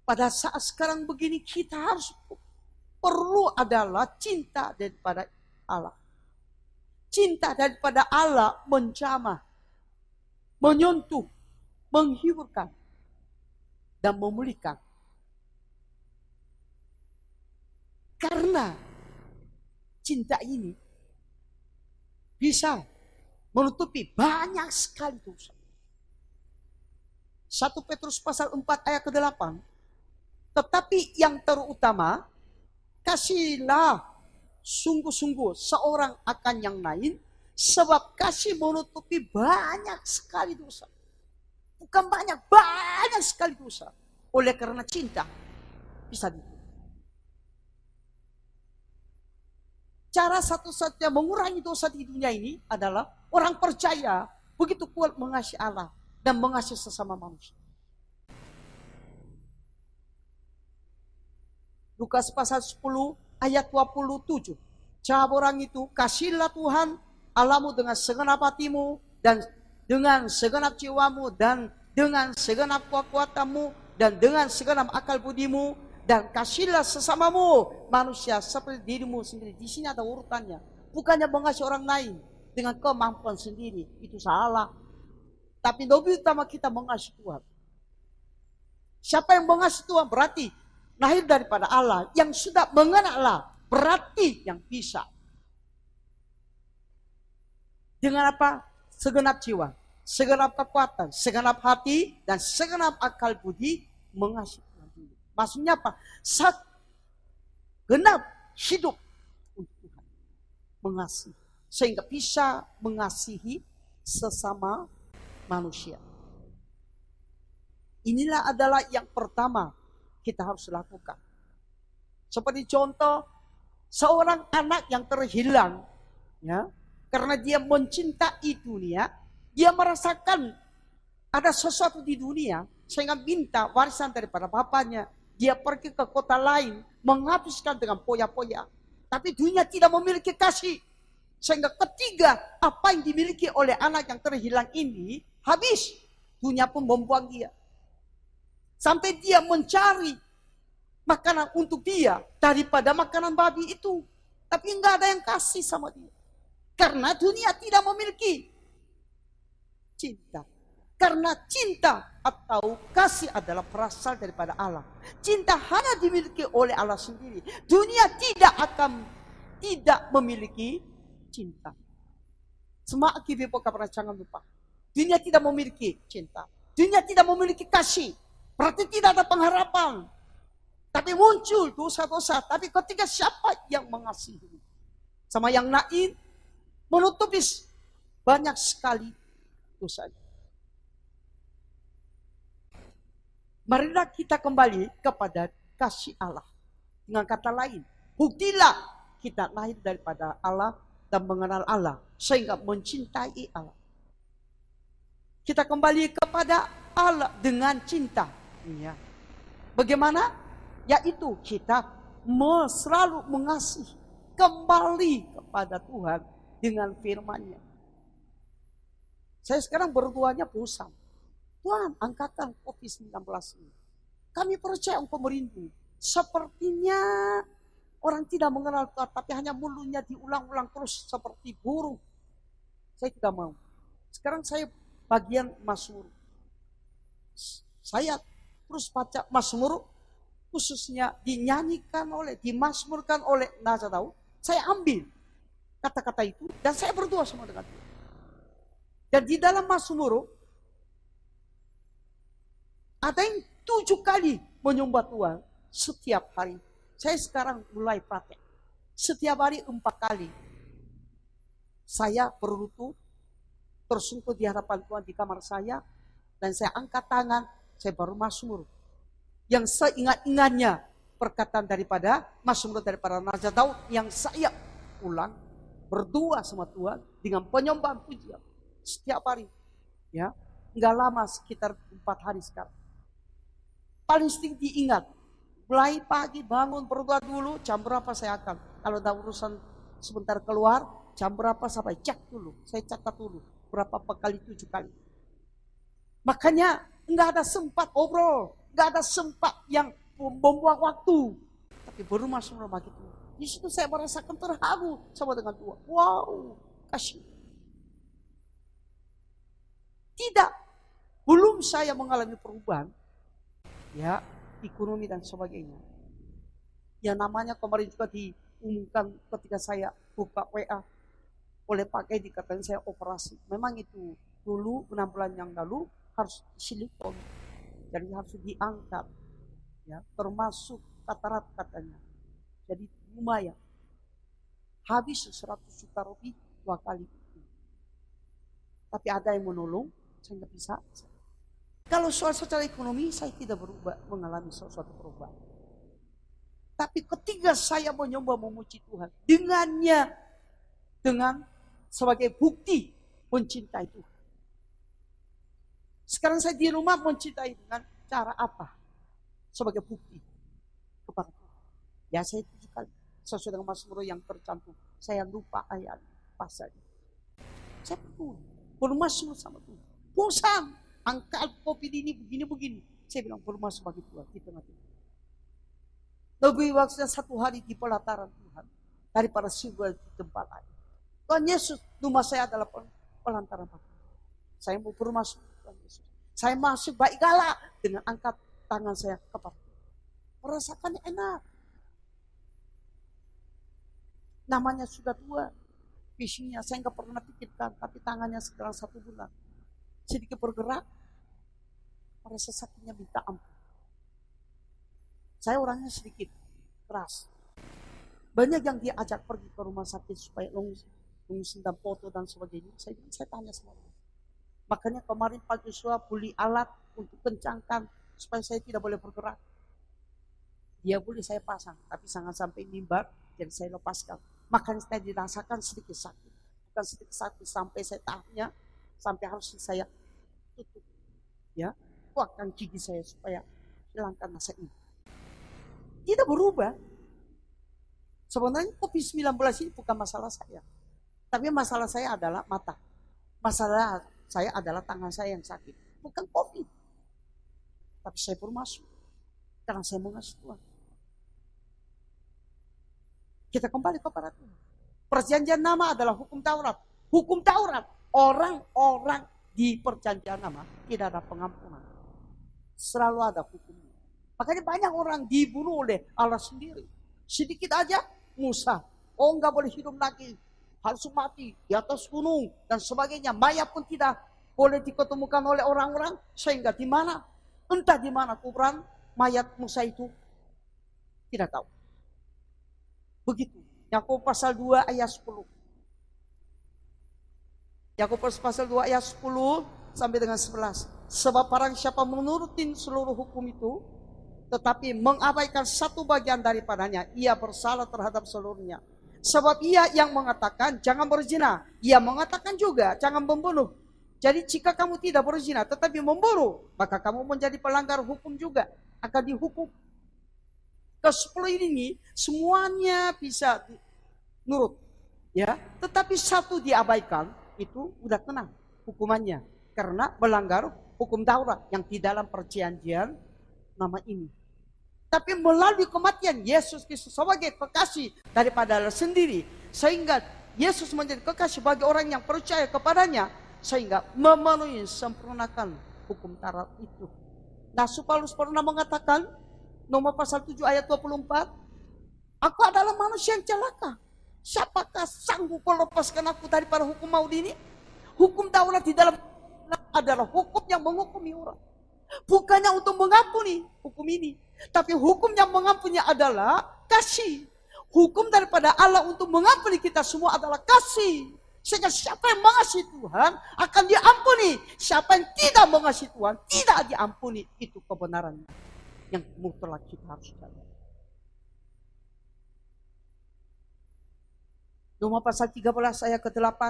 Pada saat sekarang begini kita harus perlu adalah cinta daripada Allah. Cinta daripada Allah menjamah, menyentuh, menghiburkan, dan memulihkan. Karena cinta ini bisa menutupi banyak sekali dosa. 1 Petrus pasal 4 ayat ke-8. Tetapi yang terutama, kasihlah sungguh-sungguh seorang akan yang lain, sebab kasih menutupi banyak sekali dosa. Bukan banyak, banyak sekali dosa. Oleh karena cinta bisa ditutupi. Cara satu-satunya mengurangi dosa di dunia ini adalah orang percaya begitu kuat mengasihi Allah dan mengasihi sesama manusia. Lukas pasal 10 ayat 27. Jawab orang itu, kasihlah Tuhan Allahmu dengan segenap hatimu dan dengan segenap jiwamu dan dengan segenap kekuatanmu dan dengan segenap akal budimu, dan kasihlah sesamamu manusia seperti dirimu sendiri. Di sini ada urutannya. Bukannya mengasihi orang lain dengan kemampuan sendiri, itu salah. Tapi lebih utama kita mengasihi Tuhan. Siapa yang mengasihi Tuhan berarti lahir daripada Allah. Yang sudah mengenal Allah berarti yang bisa. Dengan apa? Segenap jiwa, segenap kekuatan, segenap hati, dan segenap akal budi mengasihi Tuhan. Maksudnya apa? Segenap hidup untuk Tuhan. Mengasihi. Sehingga bisa mengasihi sesama manusia. Inilah adalah yang pertama kita harus lakukan. Seperti contoh, seorang anak yang terhilang, ya, karena dia mencintai dunia, dia merasakan ada sesuatu di dunia, sehingga minta warisan daripada bapaknya. Dia pergi ke kota lain, menghabiskan dengan poya-poya. Tapi dunia tidak memiliki kasih. Sehingga ketiga, apa yang dimiliki oleh anak yang terhilang ini, habis. Dunia pun membuang dia. Sampai dia mencari makanan untuk dia daripada makanan babi itu. Tapi enggak ada yang kasih sama dia. Karena dunia tidak memiliki cinta. Karena cinta atau kasih adalah berasal daripada Allah. Cinta hanya dimiliki oleh Allah sendiri. Dunia tidak memiliki cinta. Semakin dibuka pernah jangan lupa. Dunia tidak memiliki cinta. Dunia tidak memiliki kasih. Berarti tidak ada pengharapan. Tapi muncul dosa-dosa. Tapi ketika siapa yang mengasihi sama yang lain, menutupi banyak sekali dosanya. Marilah kita kembali kepada kasih Allah. Dengan kata lain, buktilah kita lahir daripada Allah dan mengenal Allah sehingga mencintai Allah. Kita kembali kepada Allah dengan cinta. Ya. Bagaimana? Yaitu kita selalu mengasihi, kembali kepada Tuhan dengan firman-Nya. Saya sekarang berdoanya bosan. Tuhan, angkatkan COVID-19 ini. Kami percaya Engkau merindu. Sepertinya orang tidak mengenal Tuhan, tapi hanya mulutnya diulang-ulang terus seperti burung. Saya tidak mau. Sekarang saya bagian Mazmur. Saya terus baca Mazmur, khususnya dimazmurkan oleh Nazar Daud. Saya ambil kata-kata itu dan saya berdoa sama dengan Tuhan. Dan di dalam Mazmur ada yang 7 kali menyembah Tuhan setiap hari. Saya sekarang mulai praktek. Setiap hari 4 kali. Saya berlutut, tersungkur di hadapan Tuhan di kamar saya, dan saya angkat tangan, saya baru mazmur. yang seingat-ingatnya perkataan daripada Mazmur daripada Raja Daud yang saya ulang berdua sama Tuhan dengan penyembahan pujian setiap hari. Ya, nggak lama, sekitar 4 hari sekarang. Paling sering diingat, mulai pagi bangun berdoa dulu, jam berapa saya akan. Kalau ada urusan sebentar keluar, jam berapa sampai cek dulu. Saya catat dulu, berapa kali, 7 kali. Makanya nggak ada sempat obrol, nggak ada sempat yang membuang waktu. Tapi berumah semua gitu. Di situ saya merasakan terharu sama dengan Tuhan. Wow, kasih. Tidak, belum saya mengalami perubahan, ya, ekonomi dan sebagainya. Yang namanya kemarin juga diumumkan ketika saya buka WA oleh Pak Edi, katanya saya operasi. Memang itu dulu 6 bulan yang lalu harus silikon, jadi harus diangkat, ya, termasuk katarak katanya. Jadi lumayan, habis 100 juta lebih 2 kali. Tapi ada yang menolong, saya nggak bisa. Kalau soal secara ekonomi saya tidak berubah, mengalami suatu perubahan. Tapi ketika saya mencoba memuji Tuhan dengan sebagai bukti mencintai Tuhan. Sekarang saya di rumah mencintai dengan cara apa? Sebagai bukti kepada Tuhan. Ya, saya 7 kali sesuai dengan Mazmur yang tercantum. Saya lupa ayat pasalnya. Saya bermasmur sama Tuhan. Bosan, angkat kopi ini begini-begini. Saya bilang bermasmur bagi Tuhan di tengah-tengah. Lebih waktunya 1 hari di pelataran Tuhan daripada sebuah di tempat lain. Tuhan Yesus, rumah saya adalah pelantaran bagi Tuhan. Saya mau bermasmur Tuhan Yesus. Saya masuk baik galak dengan angkat tangan saya kepada Tuhan. Merasakannya enak. Namanya sudah tua. Visinya saya nggak pernah pikirkan, tapi tangannya sekarang 1 bulan. Sedikit bergerak, merasa sakitnya minta ampun. Saya orangnya sedikit keras. Banyak yang dia ajak pergi ke rumah sakit supaya lungsin dan foto dan sebagainya. Saya tanya sama dia. Makanya kemarin Pak Joshua beli alat untuk kencangkan supaya saya tidak boleh bergerak. Dia boleh saya pasang, tapi jangan sampai mimbar, jadi saya lepaskan. Makanya saya dirasakan sedikit sakit. Bukan sedikit sakit sampai saya tahapnya, sampai harus saya tutup. Ya, kuatkan gigi saya supaya hilangkan rasa ini. Tidak berubah. Sebenarnya COVID-19 ini bukan masalah saya. Tapi masalah saya adalah mata. Masalah saya adalah tangan saya yang sakit. Bukan COVID. Tapi saya bermasuk. Karena saya mengasihi Tuhan. Kita kembali kepada Tuhan. Perjanjian lama adalah hukum Taurat. Hukum Taurat. Orang-orang di perjanjian lama tidak ada pengampunan. Selalu ada hukumnya. Makanya banyak orang dibunuh oleh Allah sendiri. Sedikit aja Musa. Oh, nggak boleh hidup lagi. Harus mati di atas gunung dan sebagainya. Mayat pun tidak boleh diketemukan oleh orang-orang. Sehingga di mana? Entah di mana kuburan mayat Musa itu. Tidak tahu. Begitu. Yakobus pasal 2 ayat 10. Yakobus pasal 2 ayat 10 sampai dengan 11. Sebab barang siapa menurutin seluruh hukum itu, tetapi mengabaikan satu bagian daripadanya, ia bersalah terhadap seluruhnya. Sebab ia yang mengatakan jangan berzina, ia mengatakan juga jangan membunuh. Jadi jika kamu tidak berzina tetapi membunuh, maka kamu menjadi pelanggar hukum juga, akan dihukum. Ke-10 ini semuanya bisa nurut, ya. Tetapi satu diabaikan, itu udah kena hukumannya karena melanggar hukum Taurat yang di dalam perjanjian nama ini. Tapi melalui kematian Yesus Kristus sebagai kekasih daripada Allah sendiri, sehingga Yesus menjadi kekasih bagi orang yang percaya kepadanya, sehingga memenuhi sempurnakan hukum Taurat itu. Rasul Paulus pernah mengatakan, nomor pasal 7 ayat 24, aku adalah manusia yang celaka. Siapakah sanggup melepaskan aku daripada hukum maut ini? Hukum Taurat di dalam adalah hukum yang menghukumi orang. Bukannya untuk mengampuni hukum ini. Tapi hukum yang mengampuni adalah kasih. Hukum daripada Allah untuk mengampuni kita semua adalah kasih. Sehingga siapa yang mengasihi Tuhan akan diampuni. Siapa yang tidak mengasihi Tuhan tidak diampuni. Itu kebenarannya. yang mutlak kita harus jaga. Roma pasal 13 ayat ke-8.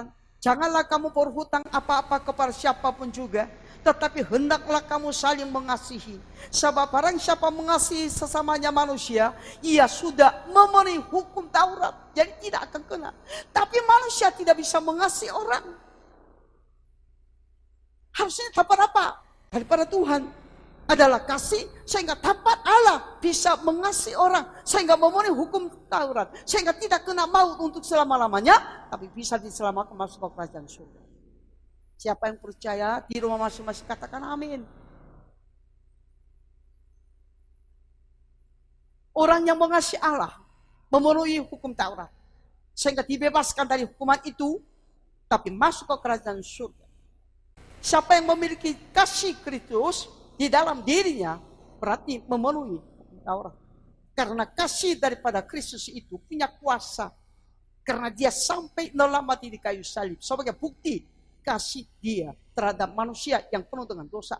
Janganlah kamu berhutang apa-apa kepada siapapun juga, tetapi hendaklah kamu saling mengasihi. Sebab barang siapa mengasihi sesamanya manusia, ia sudah memenuhi hukum Taurat. Jadi tidak akan kena. Tapi manusia tidak bisa mengasihi orang. Harusnya dapat apa? Daripada Tuhan adalah kasih, sehingga dapat Allah bisa mengasihi orang, sehingga memenuhi hukum Taurat, sehingga tidak kena maut untuk selama-lamanya, tapi bisa diselamatkan masuk ke kerajaan surga. Siapa yang percaya di rumah masing-masing katakan amin. Orang yang mengasihi Allah memenuhi hukum Taurat, sehingga dibebaskan dari hukuman itu, tapi masuk ke kerajaan surga. Siapa yang memiliki kasih Kristus di dalam dirinya, berarti memenuhi hukum Taurat. Karena kasih daripada Kristus itu punya kuasa. Karena dia sampai dalam mati di kayu salib. Sebagai bukti kasih dia terhadap manusia yang penuh dengan dosa.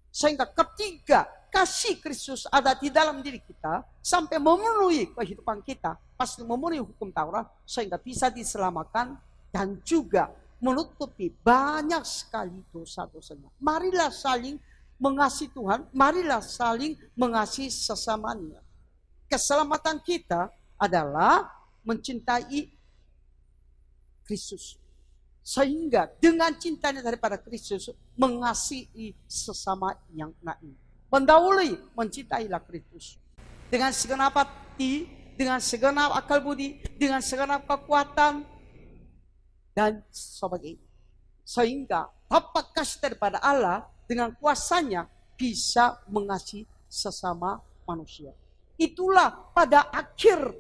Sehingga ketika kasih Kristus ada di dalam diri kita, sampai memenuhi kehidupan kita, pasti memenuhi hukum Taurat, sehingga bisa diselamatkan dan juga menutupi banyak sekali dosa-dosanya. Marilah saling mengasihi Tuhan, marilah saling mengasihi sesamanya. Keselamatan kita adalah mencintai Kristus. Sehingga dengan cintanya daripada Kristus, mengasihi sesama yang lain. Mendahului, mencintailah Kristus. Dengan segenap hati, dengan segenap akal budi, dengan segenap kekuatan, dan sebagainya. Sehingga dapat kasih daripada Allah dengan kuasanya bisa mengasihi sesama manusia. Itulah pada akhir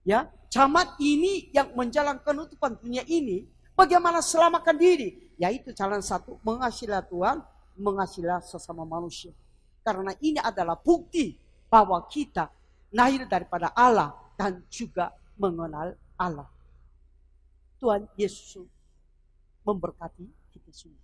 ya zaman ini yang menjalankan penutupan dunia ini, bagaimana selamatkan diri, yaitu jalan satu, mengasihilah Tuhan, mengasihilah sesama manusia. Karena ini adalah bukti bahwa kita lahir daripada Allah dan juga mengenal Allah. Tuhan Yesus memberkati kita semua.